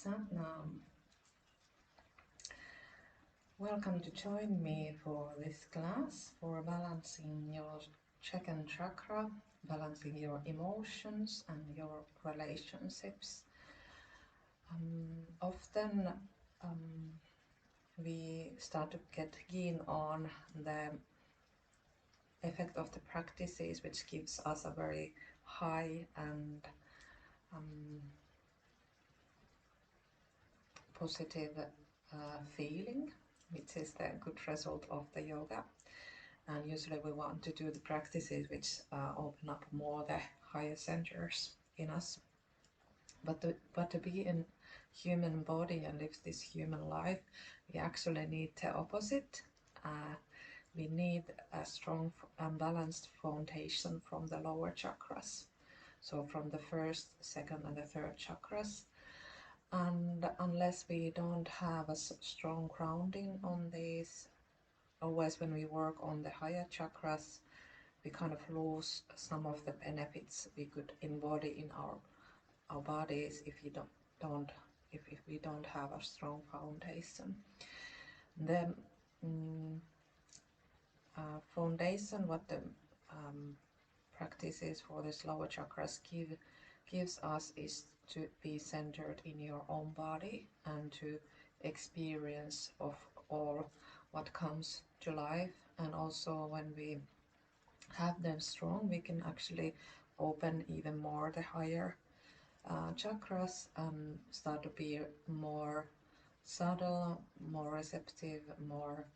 Satnam. Welcome to join me for this class for balancing your second chakra, balancing your emotions and your relationships. Often we start to get keen on the effect of the practices, which gives us a very high and positive feeling, which is the good result of the yoga. And usually we want to do the practices which open up more the higher centers in us. But to be in human body and live this human life, we actually need the opposite. We need a strong and balanced foundation from the lower chakras. So from the first, second and the third chakras. And unless we don't have a strong grounding on these, always when we work on the higher chakras, we kind of lose some of the benefits we could embody in our bodies if we don't have a strong foundation. The foundation, what the practices for this lower chakras gives us is to be centered in your own body and to experience of all what comes to life. And also when we have them strong, we can actually open even more the higher chakras and start to be more subtle, more receptive, more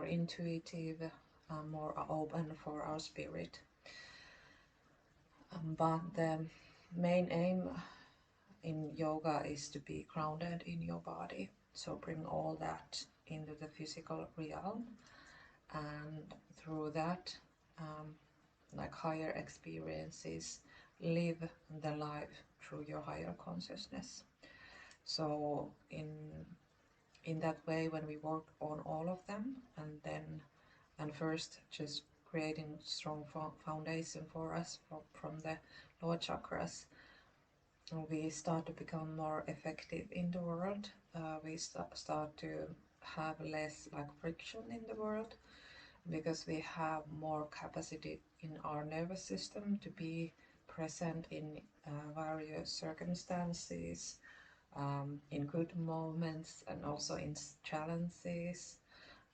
intuitive, more open for our spirit. But the main aim in yoga is to be grounded in your body, so bring all that into the physical realm, and through that like higher experiences, live the life through your higher consciousness. So in that way, when we work on all of them, and first just creating strong foundation for us from the lower chakras, we start to become more effective in the world. We start to have less like friction in the world, because we have more capacity in our nervous system to be present in various circumstances, in good moments and also in challenges.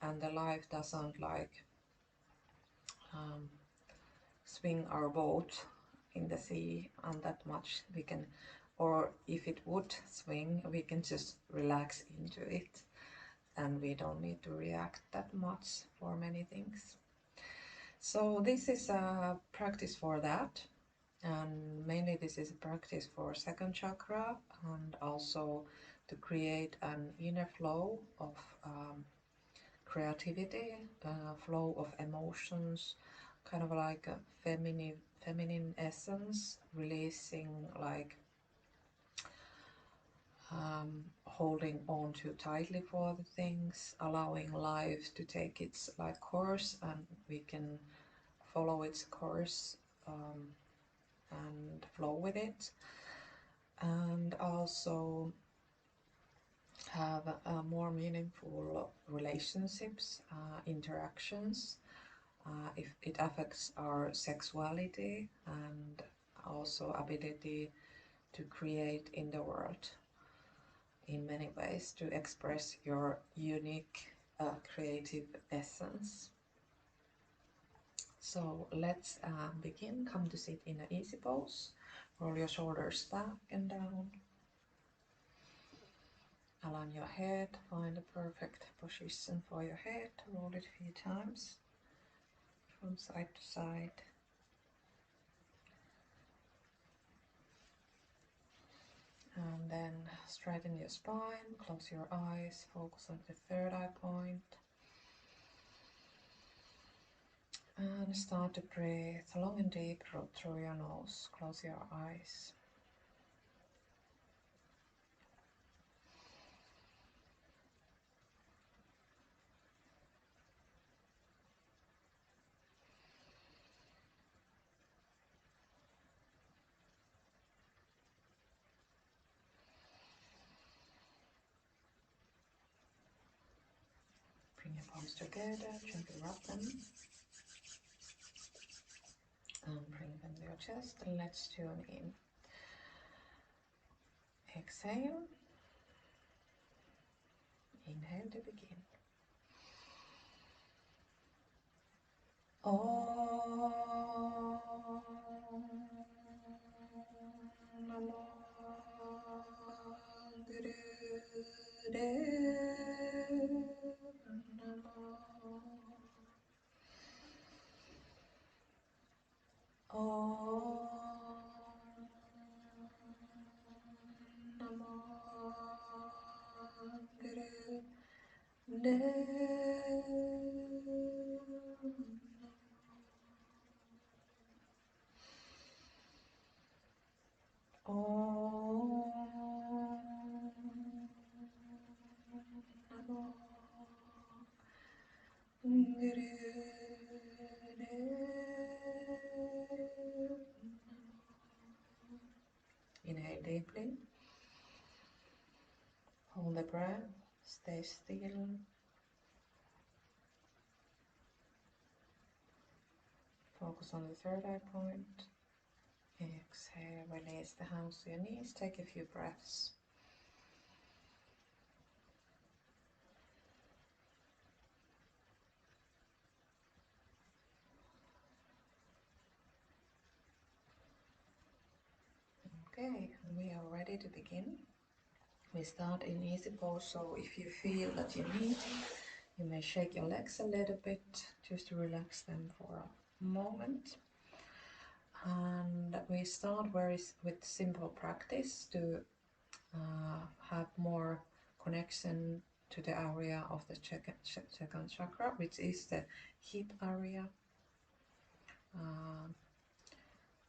And the life doesn't like swing our boat in the sea and that much. We can, or if it would swing, we can just relax into it and we don't need to react that much for many things. So this is a practice for that, and mainly this is a practice for second chakra, and also to create an inner flow of creativity, flow of emotions, kind of like a feminine essence, releasing like holding on too tightly for the things, allowing life to take its like course, and we can follow its course and flow with it, and also have more meaningful relationships, interactions, if it affects our sexuality and also ability to create in the world in many ways, to express your unique creative essence. So let's begin. Come to sit in an easy pose. Roll your shoulders back and down. Align your head, find a perfect position for your head. Roll it a few times from side to side. And then straighten your spine, close your eyes, focus on the third eye point. And start to breathe long and deep through your nose. Close your eyes. your palms together, gently rub them and bring them to your chest. And let's tune in. Exhale. Inhale to begin. Om Namo Gurudev Namo. Om Namo Gurudev. Inhale deeply, hold the breath, stay still, focus on the third eye point. Exhale, release the hands to your knees, take a few breaths. Okay, we are ready to begin. We start in easy pose, so if you feel that you need, you may shake your legs a little bit just to relax them for a moment. And we start with simple practice to have more connection to the area of the second chakra, which is the hip area,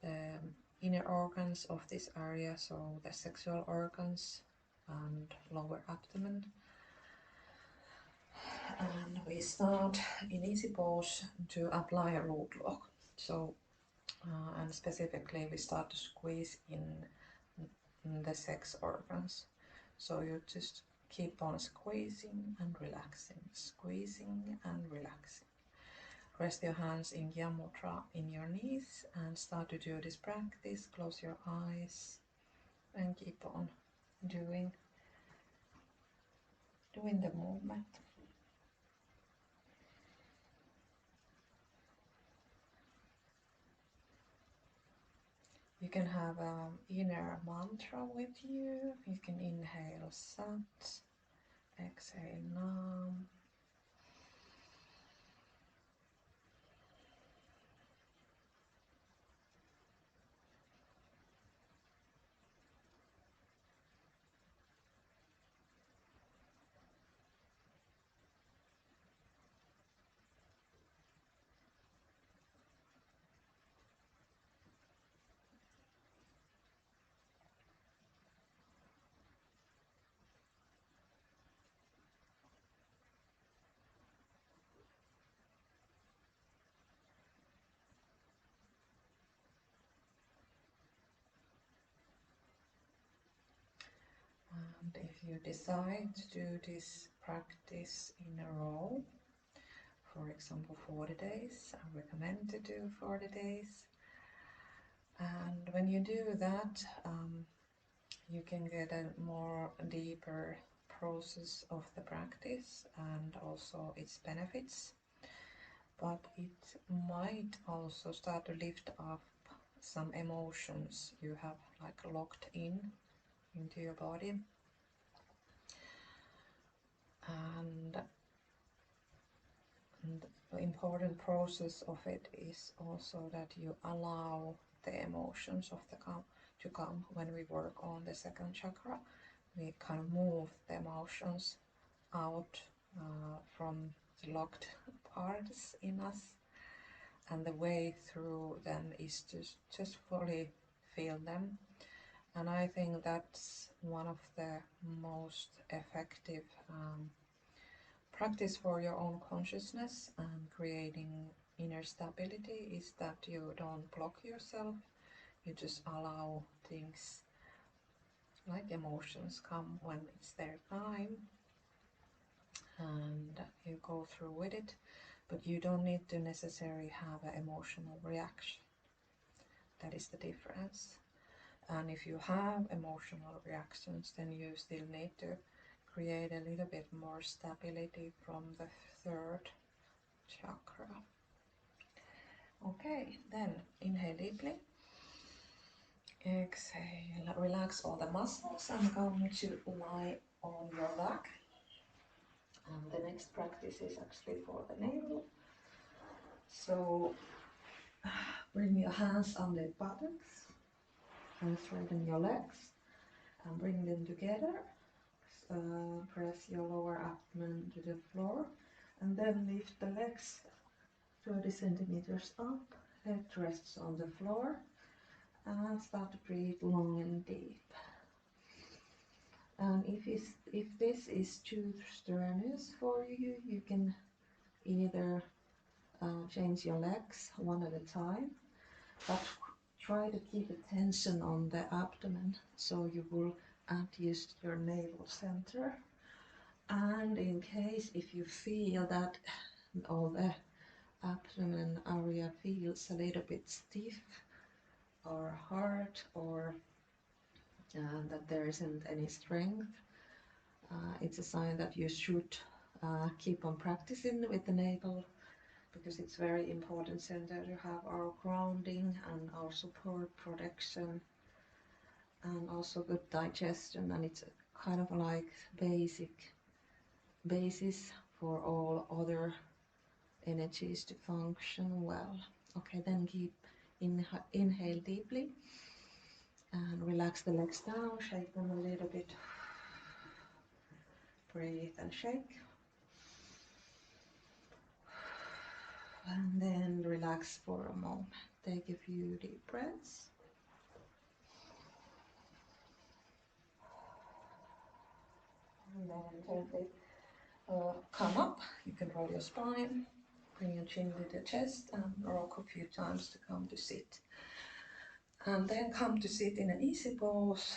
the inner organs of this area, so the sexual organs and lower abdomen. And we start in easy pose to apply a root lock. So, and specifically we start to squeeze in the sex organs. So you just keep on squeezing and relaxing, squeezing and relaxing. Rest your hands in Gyan Mudra in your knees and start to do this practice. Close your eyes and keep on doing the movement. You can have an inner mantra with you. You can inhale Sat, exhale Nam. And if you decide to do this practice in a row, for example 40 days, I recommend to do 40 days. And when you do that, you can get a more deeper process of the practice and also its benefits. But it might also start to lift up some emotions you have like locked into your body. And the important process of it is also that you allow the emotions of to come when we work on the second chakra. We kind of move the emotions out from the locked parts in us, and the way through them is to just fully feel them. And I think that's one of the most effective practice for your own consciousness and creating inner stability is that you don't block yourself. You just allow things like emotions come when it's their time. and you go through with it, but you don't need to necessarily have an emotional reaction. That is the difference. And if you have emotional reactions, then you still need to create a little bit more stability from the third chakra. Okay, then inhale deeply. Exhale, relax all the muscles. I'm going to lie on your back. And the next practice is actually for the navel. So bring your hands under the buttocks and straighten your legs and bring them together. Press your lower abdomen to the floor and then lift the legs 30 centimeters up. Head rests on the floor and start to breathe long and deep. And if this is too strenuous for you, you can either change your legs one at a time, but try to keep the tension on the abdomen so you will adjust your navel center. And in case if you feel that all the abdomen area feels a little bit stiff or hard, or that there isn't any strength, it's a sign that you should keep on practicing with the navel, because it's very important center to have our grounding and our support protection and also good digestion, and it's kind of like basis for all other energies to function well. Okay, then keep inhale deeply and relax the legs down, shake them a little bit, breathe and shake, and then relax for a moment. Take a few deep breaths. And then gently come up. You can roll your spine, bring your chin to the chest, and rock a few times to come to sit. And then come to sit in an easy pose.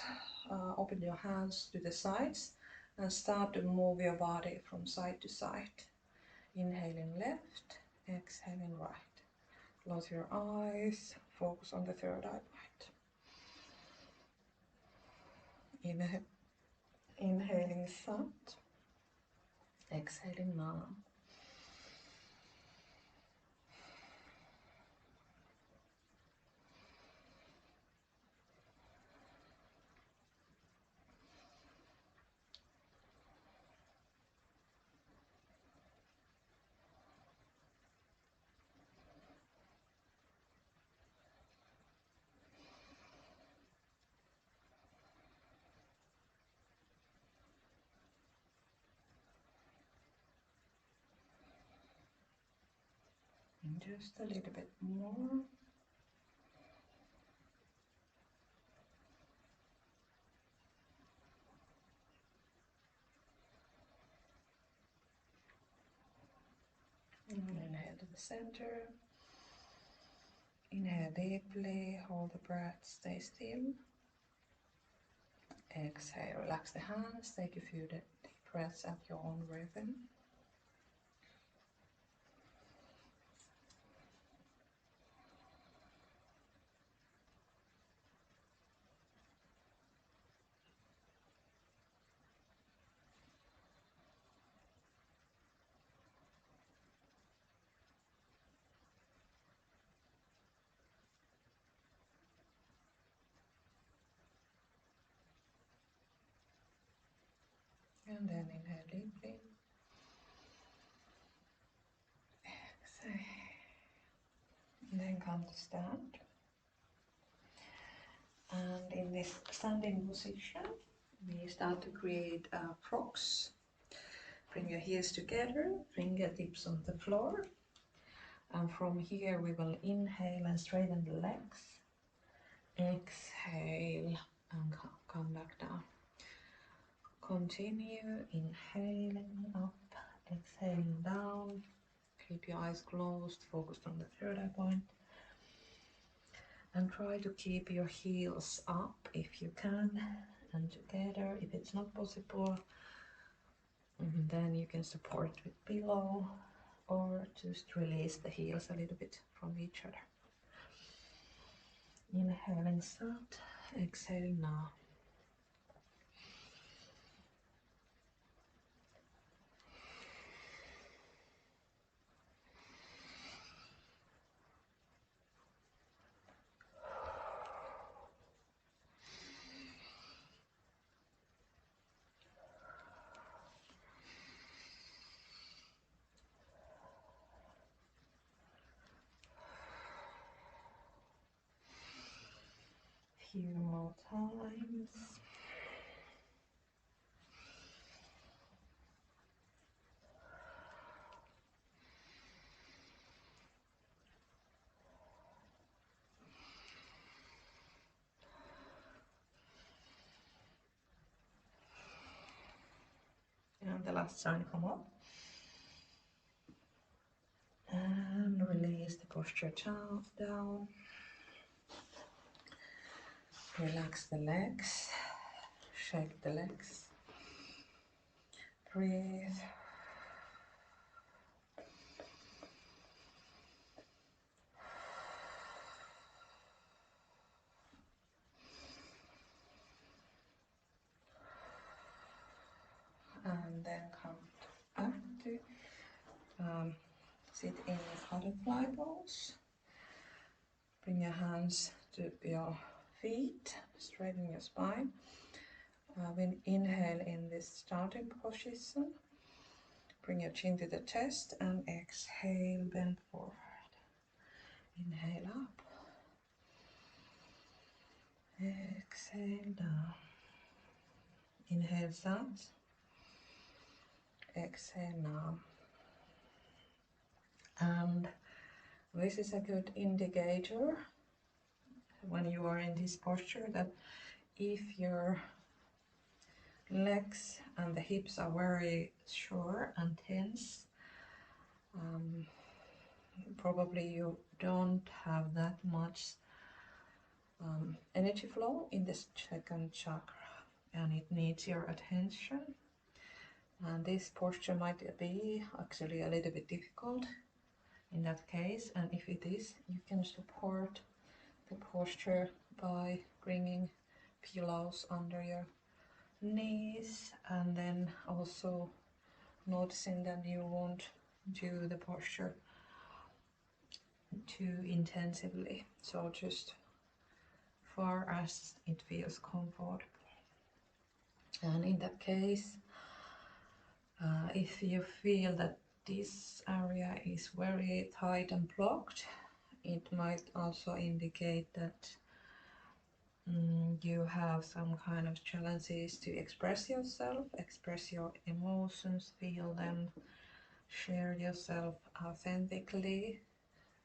Open your hands to the sides and start to move your body from side to side. Inhaling left, exhaling right. Close your eyes, focus on the third eye point. Inhaling Sat, exhaling Nam. And just a little bit more. And inhale to the center. Inhale deeply, hold the breath, stay still. Exhale, relax the hands, take a few deep breaths at your own rhythm. And then inhale deeply. Exhale. And then come to stand. And in this standing position, we start to create frogs. Bring your heels together, fingertips on the floor. And from here we will inhale and straighten the legs. Exhale and come back down. Continue inhaling up, exhaling down. Keep your eyes closed, focused on the third eye point. And try to keep your heels up if you can, and together. If it's not possible, And then you can support with pillow or just release the heels a little bit from each other. Inhaling soft, exhaling now. Few more times. And the last time, come up. And release the posture down. Relax the legs. Shake the legs. Breathe. And then come back to sit in butterfly pose. Bring your hands to your feet, straighten your spine. When inhale in this starting position, bring your chin to the chest and exhale, bend forward. Inhale up, exhale down. Inhale out, exhale now. And this is a good indicator when you are in this posture that if your legs and the hips are very short and tense, probably you don't have that much energy flow in this second chakra, and it needs your attention. And this posture might be actually a little bit difficult in that case, and if it is, you can support the posture by bringing pillows under your knees, and then also noticing that you won't do the posture too intensively, so just far as it feels comfortable. And in that case, if you feel that this area is very tight and blocked, it might also indicate that you have some kind of challenges to express yourself, express your emotions, feel them, share yourself authentically,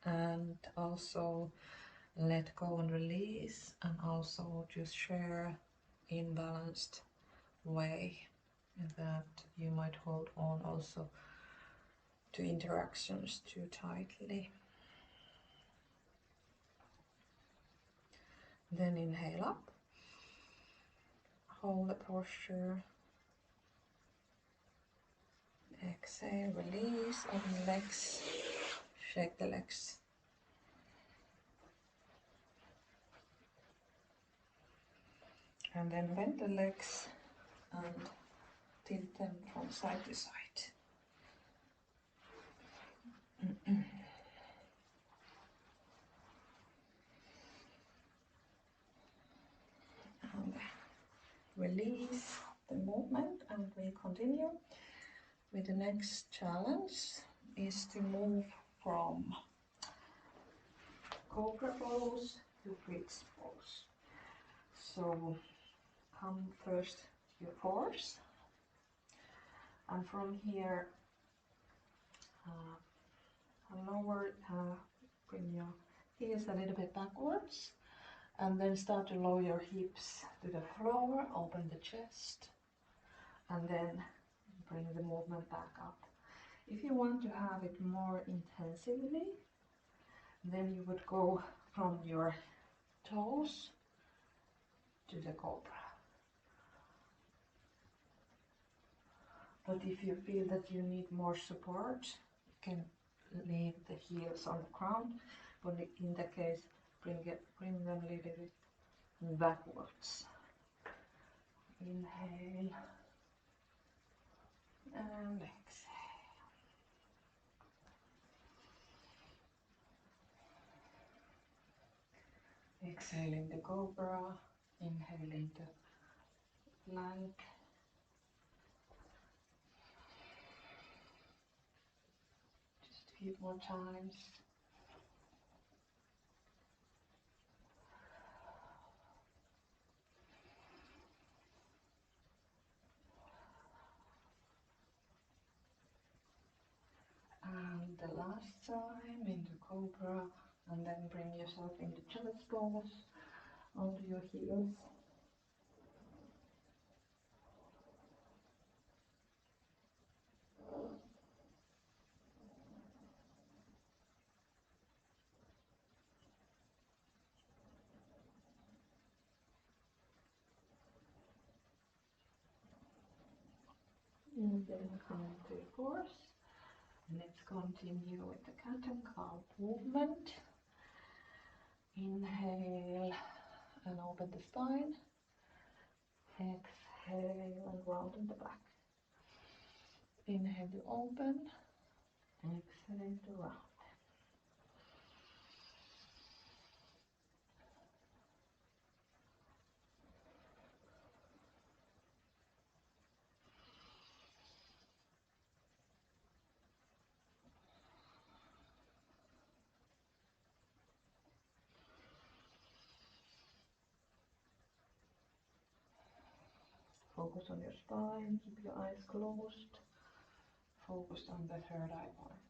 and also let go and release, and also just share in balanced way that you might hold on also to interactions too tightly. Then inhale up, hold the posture, exhale, release, open the legs, shake the legs. And then bend the legs and tilt them from side to side. And release the movement, and we continue with the next challenge is to move from cobra pose to bridge pose. So come first to your fours, and from here lower, bring your heels a little bit backwards, and then start to lower your hips to the floor, open the chest, and then bring the movement back up. If you want to have it more intensively, then you would go from your toes to the cobra. But if you feel that you need more support, you can leave the heels on the ground. But in that case, bring them a little bit backwards. Inhale and exhale. Exhaling the cobra, inhaling the plank. Just a few more times. And the last time into cobra, and then bring yourself into child's pose onto your heels. And then come to force. Let's continue with the cat and cow movement. Inhale and open the spine. Exhale and round the back. Inhale to open. Exhale to round. Focus on your spine, keep your eyes closed. Focus on the third eye point.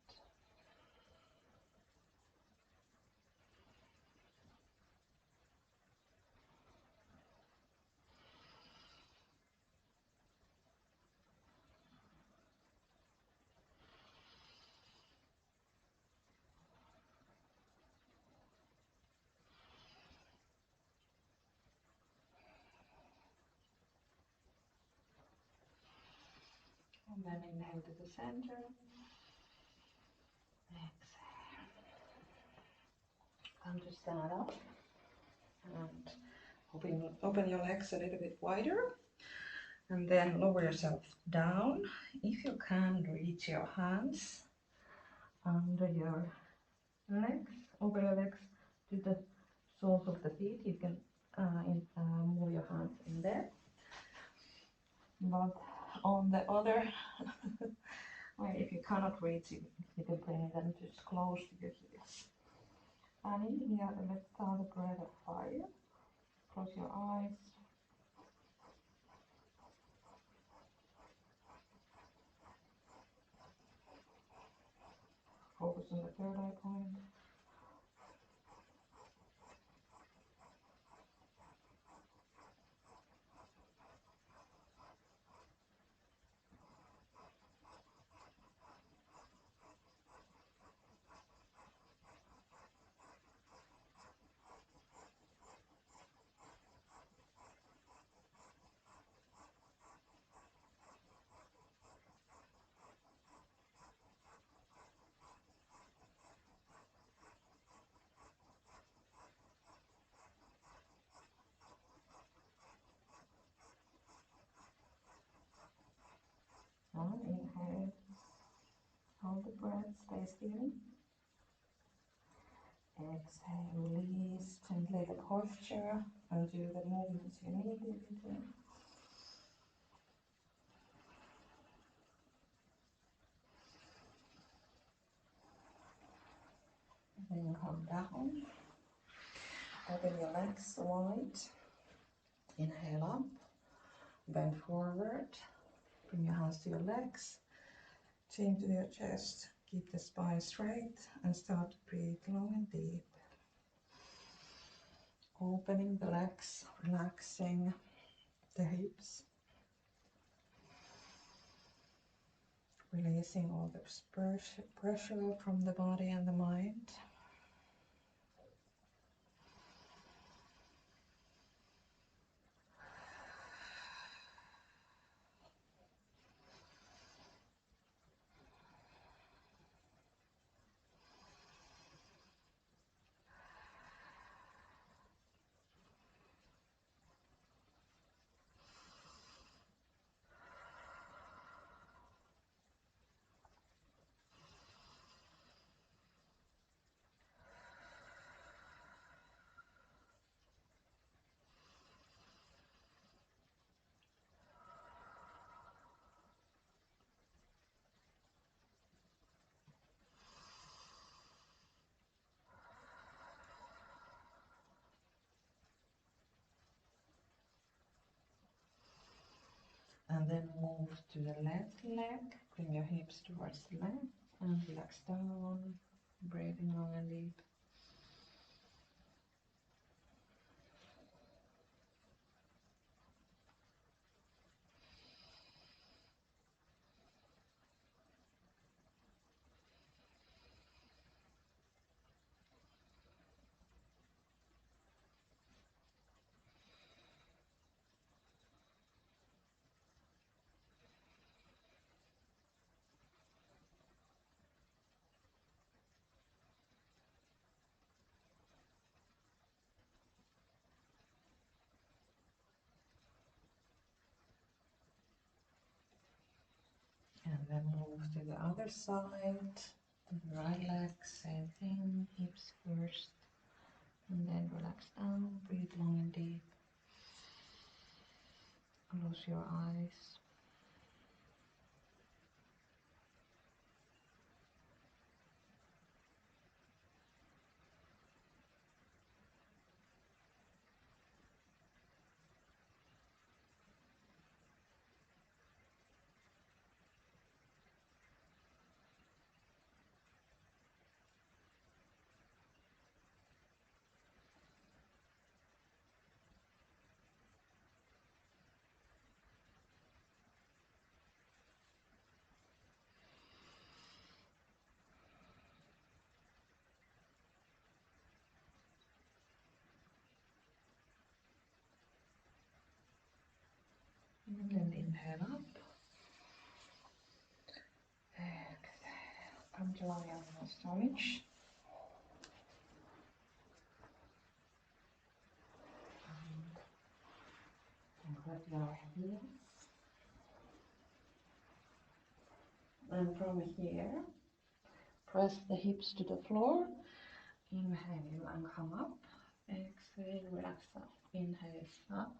And then inhale to the center. Exhale. Come to stand up. And open your legs a little bit wider. And then lower yourself down. If you can, reach your hands under your legs, over your legs to the soles of the feet. You can move your hands in there. But on the other, well, if you cannot reach, you can bring them just close to your heels. And in here, let's start a breath of fire. Close your eyes. Focus on the third eye point. And inhale. Hold the breath, stay still. Exhale, release gently the posture and do the movements you need in between. Then come down. Open your legs wide. Inhale up. Bend forward. Bring your hands to your legs. Chin to your chest. Keep the spine straight and start to breathe long and deep. Opening the legs, relaxing the hips. Releasing all the pressure from the body and the mind. And then move to the left leg, bring your hips towards the left and relax down, breathing long and deep. And then move to the other side, the right leg, same thing, hips first, and then relax down, breathe long and deep, close your eyes. And then inhale up, exhale, come to lie on your stomach. And grab your heels. And from here, press the hips to the floor. Inhale and come up. Exhale, relax up. Inhale, up,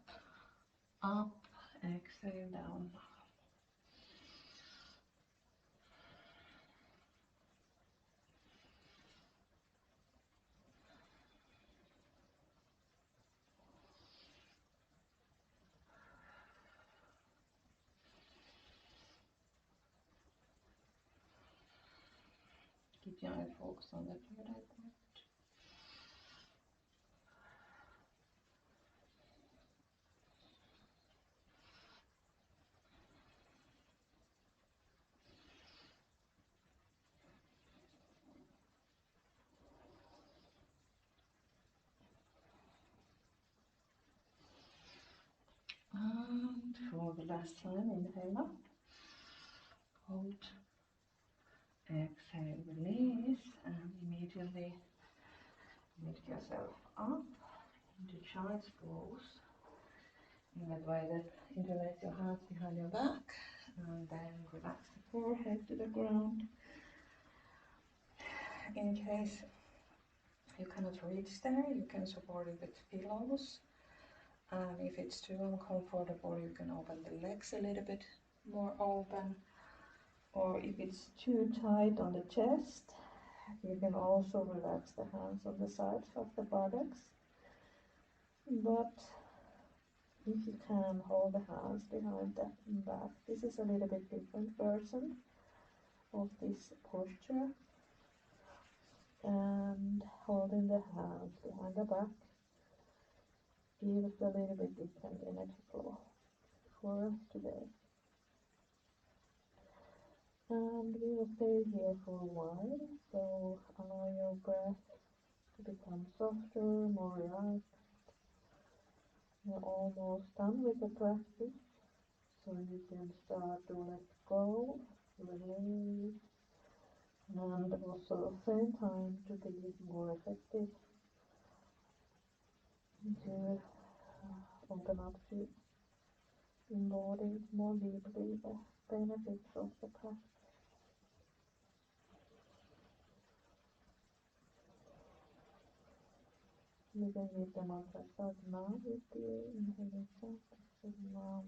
up. Exhale, down. Keep your eye focused on the third eye point. And for the last time, inhale up, hold, exhale, release, and immediately lift yourself up into child's pose. In that way that interlace your hands behind your back, and then relax the forehead to the ground. In case you cannot reach there, you can support it with pillows. And if it's too uncomfortable, you can open the legs a little bit more open. Or if it's too tight on the chest, you can also relax the hands on the sides of the buttocks. But if you can hold the hands behind the back, this is a little bit different version of this posture. And holding the hands behind the back gives a little bit different energy flow for us today. And we will stay here for a while, so allow your breath to become softer, more relaxed. You're almost done with the practice, so you can start to let go, release, and also at the same time to be more effective, to open up to embody more deeply the benefits of the practice. You can read the mantra start now with the inhalation. So now.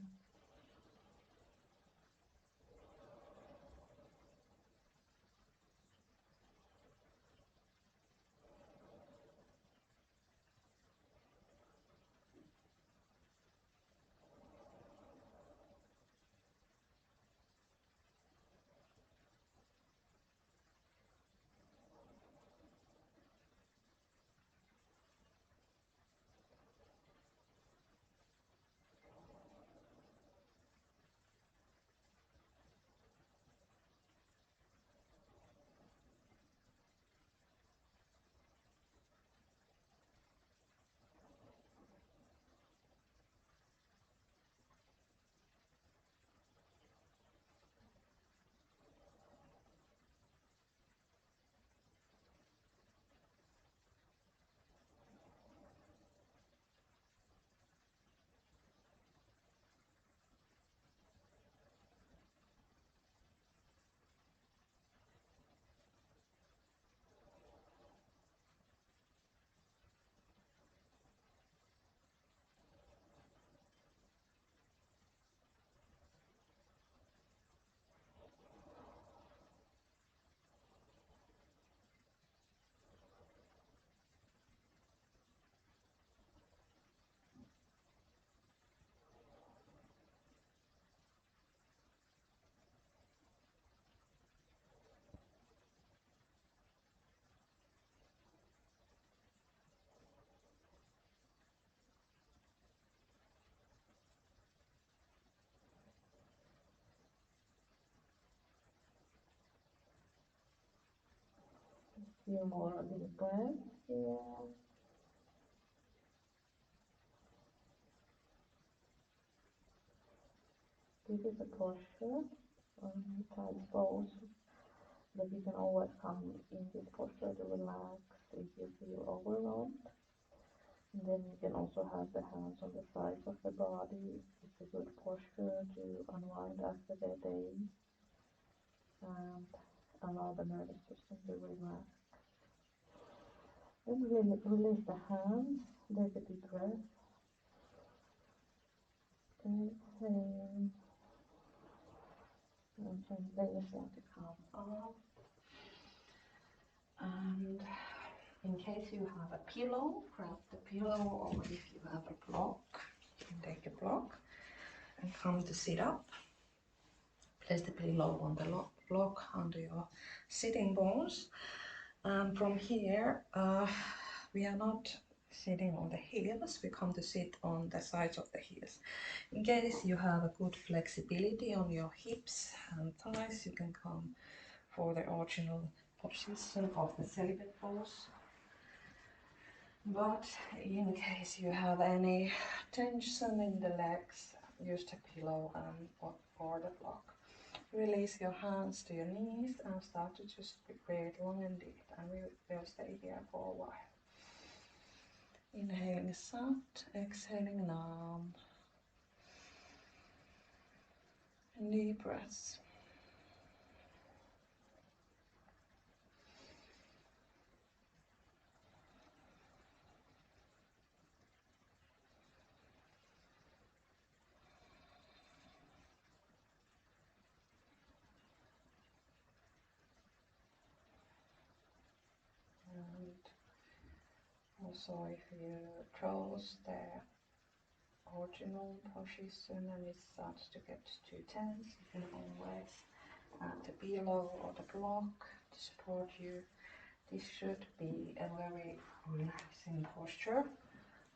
Few more deep breaths here. This is a posture, tight pose, but you can always come in this posture to relax if you feel overwhelmed. And then you can also have the hands on the sides of the body. It's a good posture to unwind after the day and allow the nervous system to relax. Then release the hands, take a deep breath. Exhale. And gently start to come up. And in case you have a pillow, grab the pillow, or if you have a block, you can take a block and come to sit up. Place the pillow on the block under your sitting bones. And from here, we are not sitting on the heels, we come to sit on the sides of the heels. In case you have a good flexibility on your hips and thighs, you can come for the original position of the celibate pose. But in case you have any tension in the legs, use the pillow or the block. Release your hands to your knees and start to just breathe long and deep, and we will stay here for a while. Inhaling sat, exhaling nam. Deep breaths. And also, if you close the original position and it starts to get too tense, you can always add the pillow or the block to support you. This should be a very relaxing posture,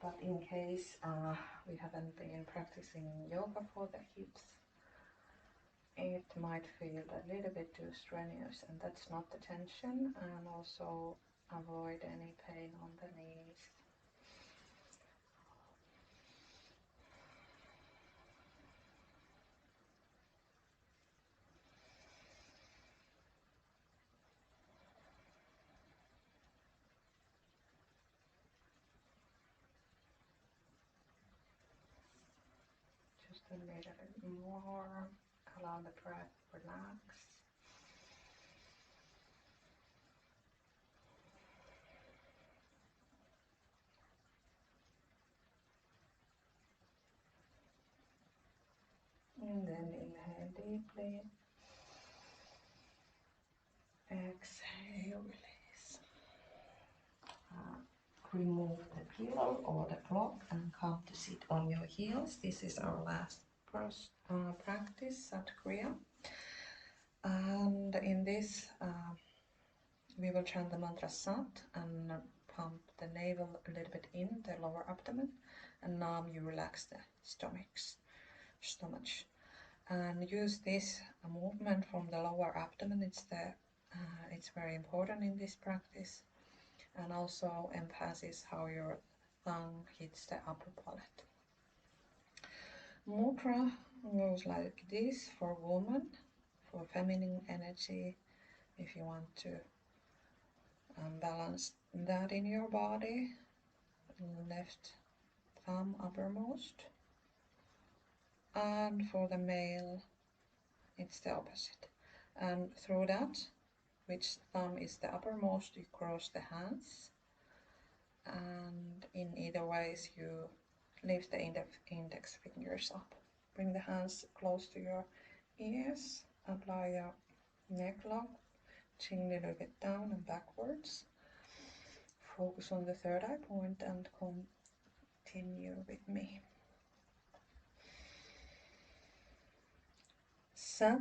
but in case we haven't been practicing yoga for the hips, it might feel a little bit too strenuous, and that's not the tension. And also avoid any pain on the knees. Just a little bit more. Allow the breath to relax. And then inhale deeply. Exhale, release. Remove the pillow or the block and come to sit on your heels. This is our last practice, Sat Kriya. And in this, we will chant the mantra Sat and pump the navel a little bit in the lower abdomen, and Nam, you relax the stomach. And use this movement from the lower abdomen. It's very important in this practice, and also emphasis how your tongue hits the upper palate. Mudra goes like this for woman, for feminine energy. If you want to balance that in your body, left thumb uppermost, and for the male it's the opposite. And through that, which thumb is the uppermost, you cross the hands, and in either ways you lift the index fingers up. Bring the hands close to your ears, apply a neck lock, chin a little bit down and backwards. Focus on the third eye point and continue with me. Sat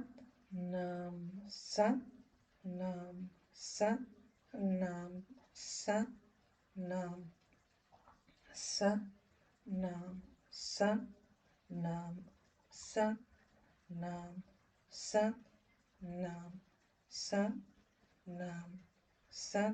Nam, Sat Nam, Sat Nam, Sat Nam, Sat Nam, Sat Nam, Sat Nam, Sat Nam, Sat Nam, Sat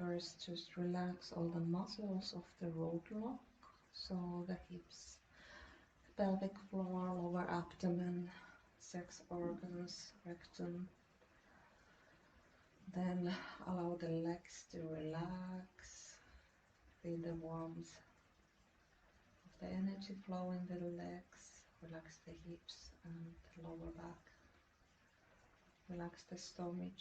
First, just relax all the muscles of the root lock, so the hips, pelvic floor, lower abdomen, sex organs, rectum. Then allow the legs to relax, feel the warmth of the energy flowing the legs, relax the hips and the lower back, relax the stomach,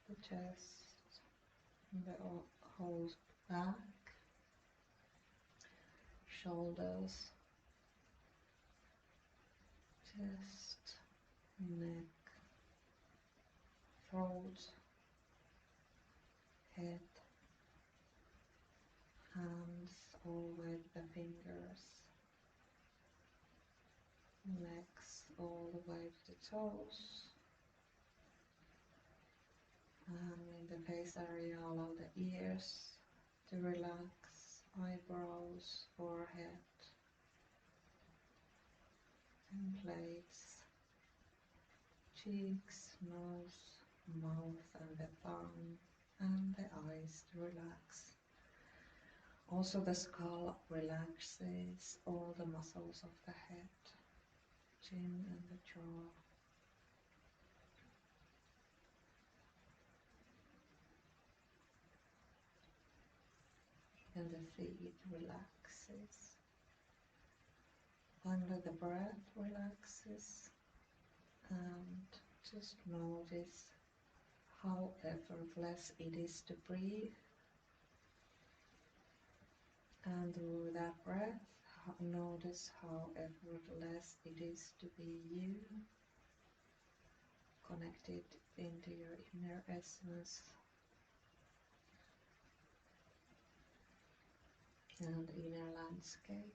the chest, and the whole back, shoulders, chest, neck, throat, head, hands all the way to the fingers, legs all the way to the toes, and in the face area allow the ears to relax, eyebrows, forehead, templates, cheeks, nose, mouth and the tongue, and the eyes to relax. Also the skull relaxes all the muscles of the head, chin and the jaw. And the feet relaxes. Under the breath relaxes, and just notice how effortless it is to breathe. And through that breath, notice how effortless it is to be you, connected into your inner essence and inner landscape.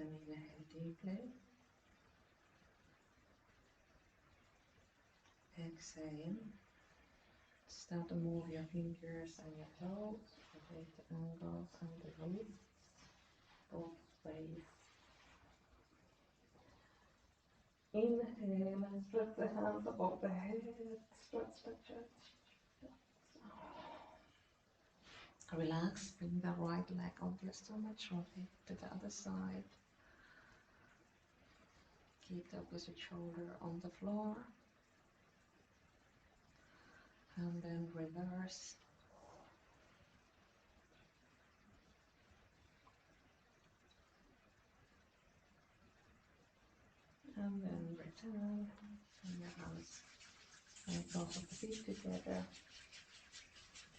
then inhale deeply. Exhale. Start to move your fingers and your toes, rotate the ankles and the wrists both ways. Inhale and stretch the hands above the head, stretch the chest. Relax, bring the right leg onto your stomach, rotate to the other side. Keep the opposite shoulder on the floor. And then reverse. And then return. And your hands and both of the feet together.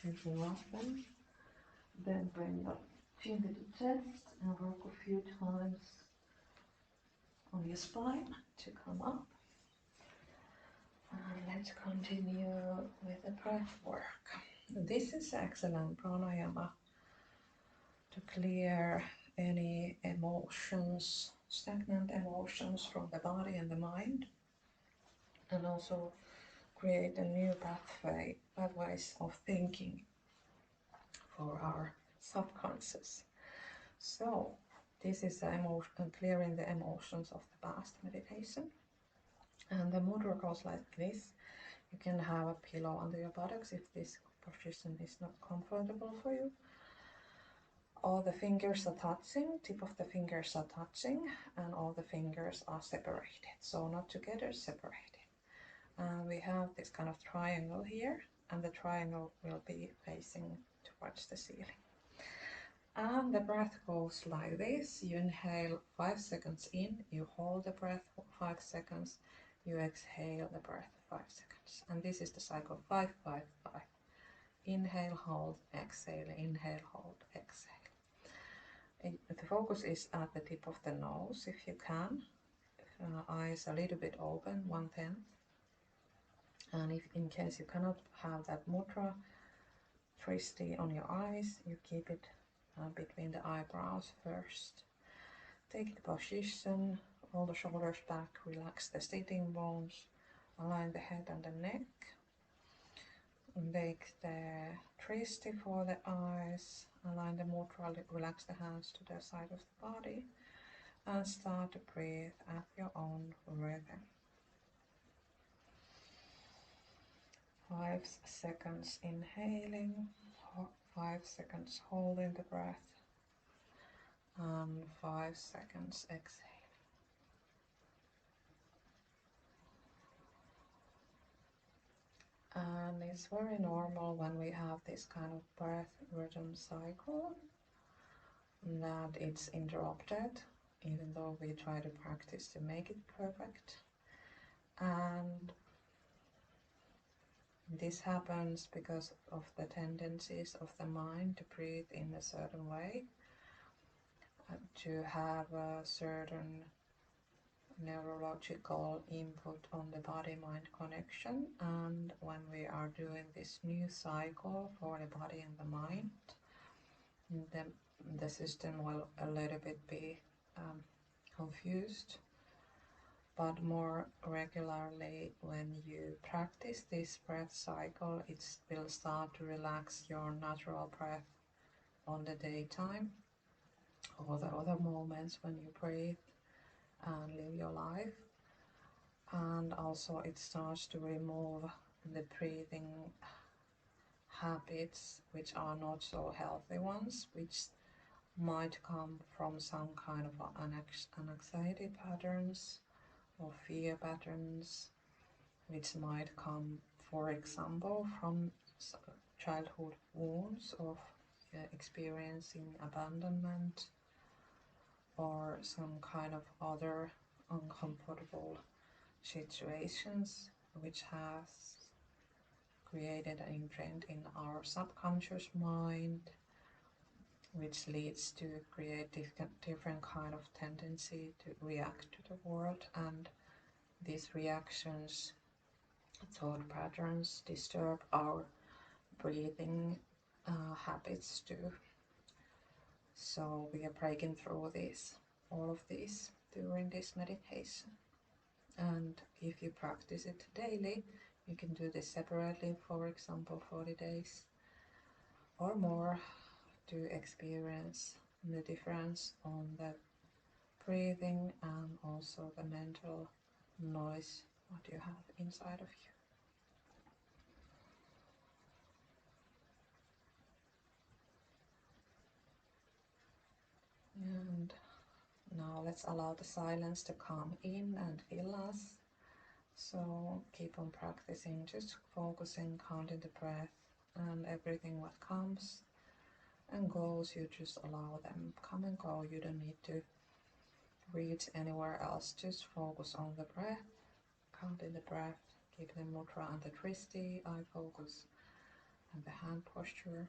Gently rock them. Then bring your chin to the chest and work a few times on your spine to come up. And let's continue with the breath work. This is excellent pranayama to clear any emotions, stagnant emotions from the body and the mind, and also create a new pathways of thinking for our subconscious. So this is clearing the emotions of the past meditation. And the mudra goes like this. You can have a pillow under your buttocks if this position is not comfortable for you. All the fingers are touching, tip of the fingers are touching, and all the fingers are separated. So not together, separated. And we have this kind of triangle here, and the triangle will be facing towards the ceiling. And the breath goes like this. You inhale 5 seconds in, you hold the breath 5 seconds, you exhale the breath 5 seconds. And this is the cycle 5, 5, 5. Inhale, hold, exhale, inhale, hold, exhale. The focus is at the tip of the nose, if you can. Eyes a little bit open, 1/10. And if in case you cannot have that mudra twisty on your eyes, you keep it between the eyebrows first. Take the position, roll the shoulders back, relax the sitting bones, align the head and the neck. Make the twisty for the eyes, align the mudra, relax the hands to the side of the body, and start to breathe at your own rhythm. 5 seconds inhaling, 5 seconds holding the breath, and 5 seconds exhaling. And it's very normal when we have this kind of breath rhythm cycle that it's interrupted, even though we try to practice to make it perfect. And this happens because of the tendencies of the mind to breathe in a certain way, to have a certain neurological input on the body-mind connection. And when we are doing this new cycle for the body and the mind, the system will a little bit be confused. But more regularly, when you practice this breath cycle, it will start to relax your natural breath on the daytime or the other moments when you breathe and live your life. And also it starts to remove the breathing habits which are not so healthy ones, which might come from some kind of anxiety patterns or fear patterns, which might come, for example, from childhood wounds of experiencing abandonment or some kind of other uncomfortable situations which has created an imprint in our subconscious mind, which leads to create different kind of tendency to react to the world. And these reactions, thought patterns, disturb our breathing habits too. So we are breaking through this. all of these during this meditation. And if you practice it daily, you can do this separately, for example 40 days or more, to experience the difference on the breathing and also the mental noise what you have inside of you. And now let's allow the silence to come in and fill us. So keep on practicing, just focusing, counting the breath, and everything what comes and goes, you just allow them come and go. You don't need to reach anywhere else, just focus on the breath, counting the breath, keep the mudra and the drishti, eye focus, and the hand posture,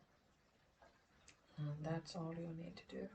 and that's all you need to do.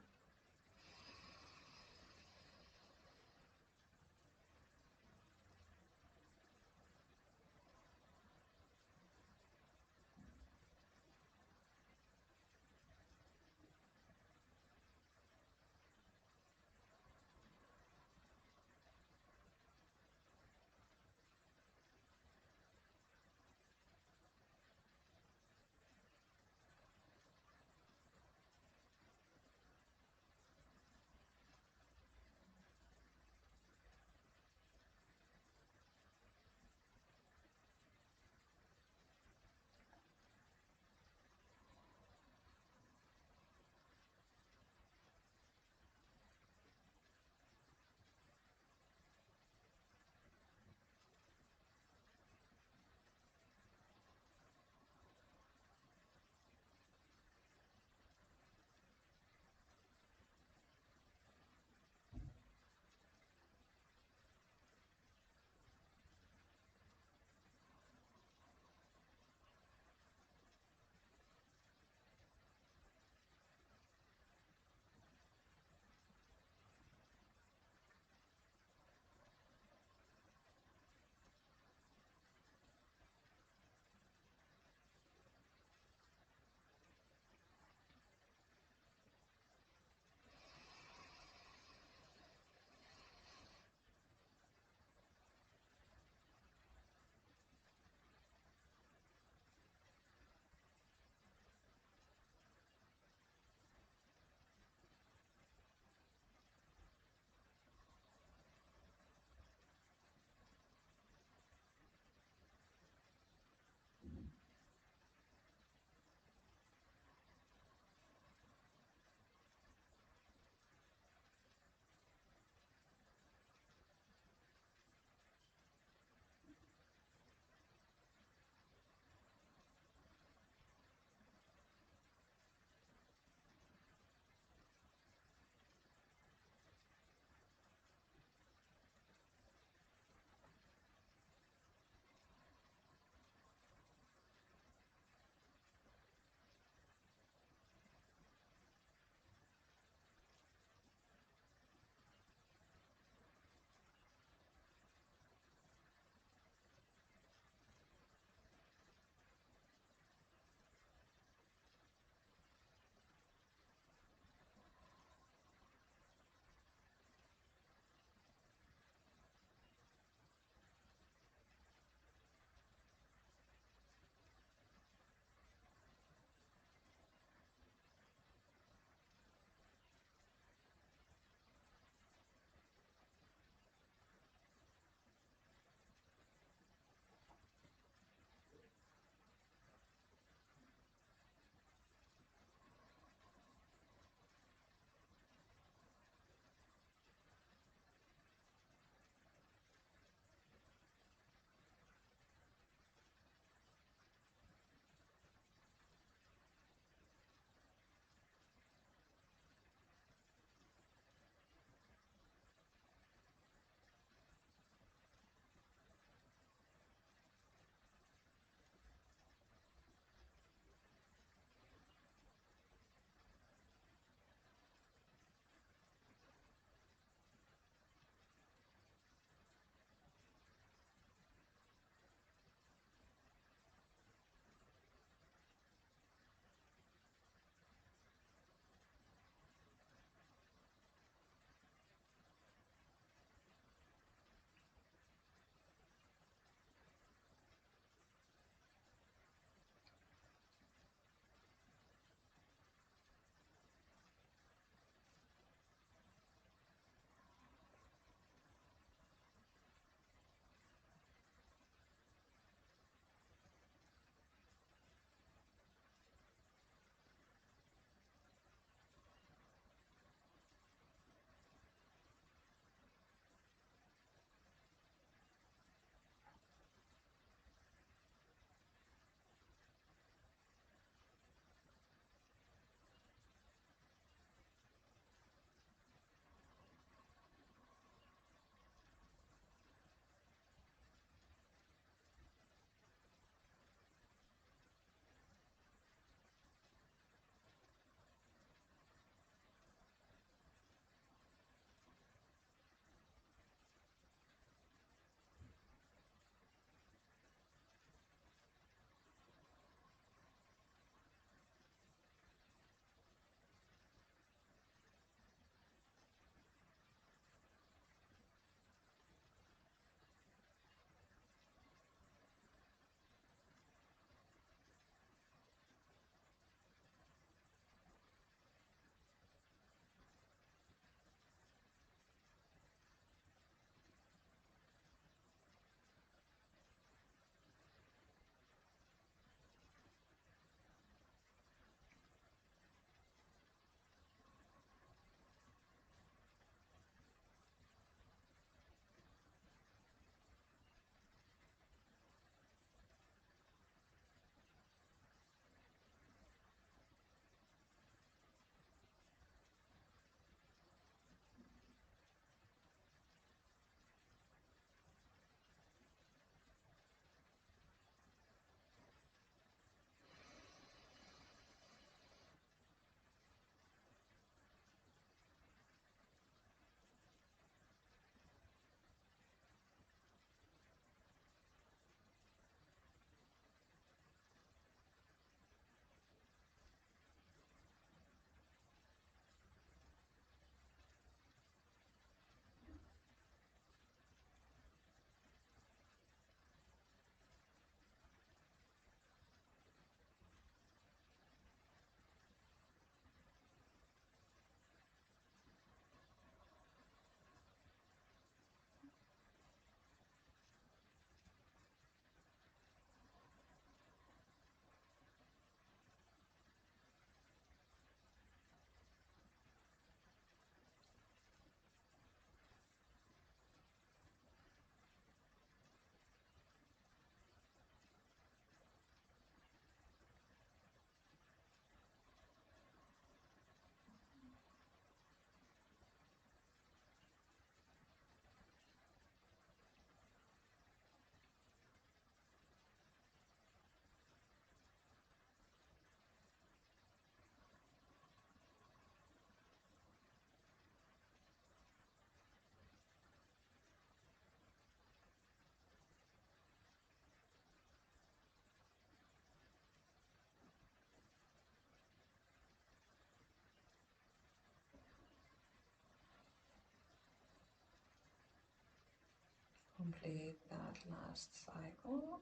complete that last cycle.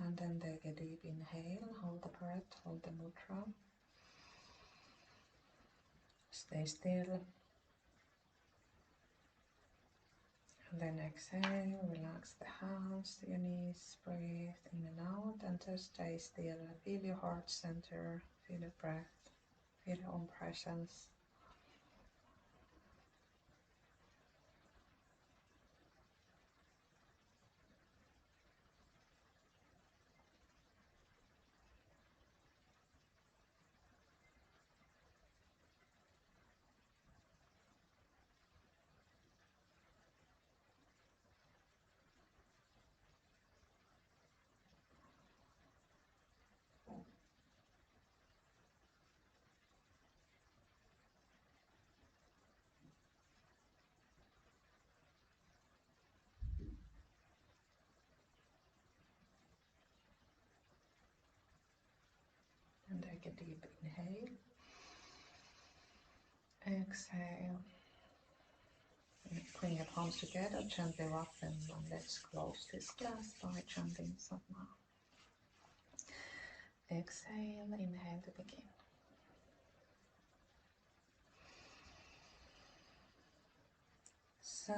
And then take a deep inhale, hold the breath, hold the mudra. Stay still. And then exhale, relax the hands to your knees, breathe in and out, and just stay still. Feel your heart center, feel your breath, feel your own presence. And take a deep inhale. Exhale. And bring your palms together, gently rock them, and let's close this class by chanting Satnam. Exhale, inhale to begin. Sa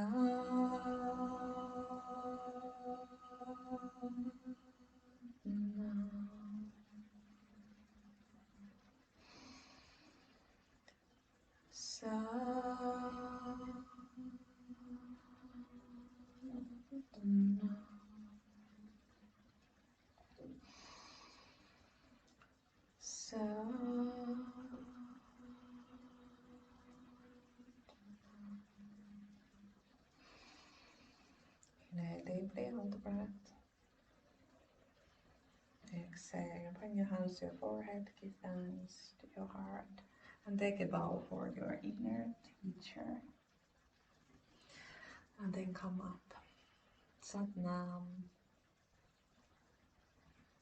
Sa Sa Inhale deeply, hold the breath. Exhale, bring your hands to your forehead, give thanks to your heart, and take a bow for your inner teacher. And then come up. Sat Nam.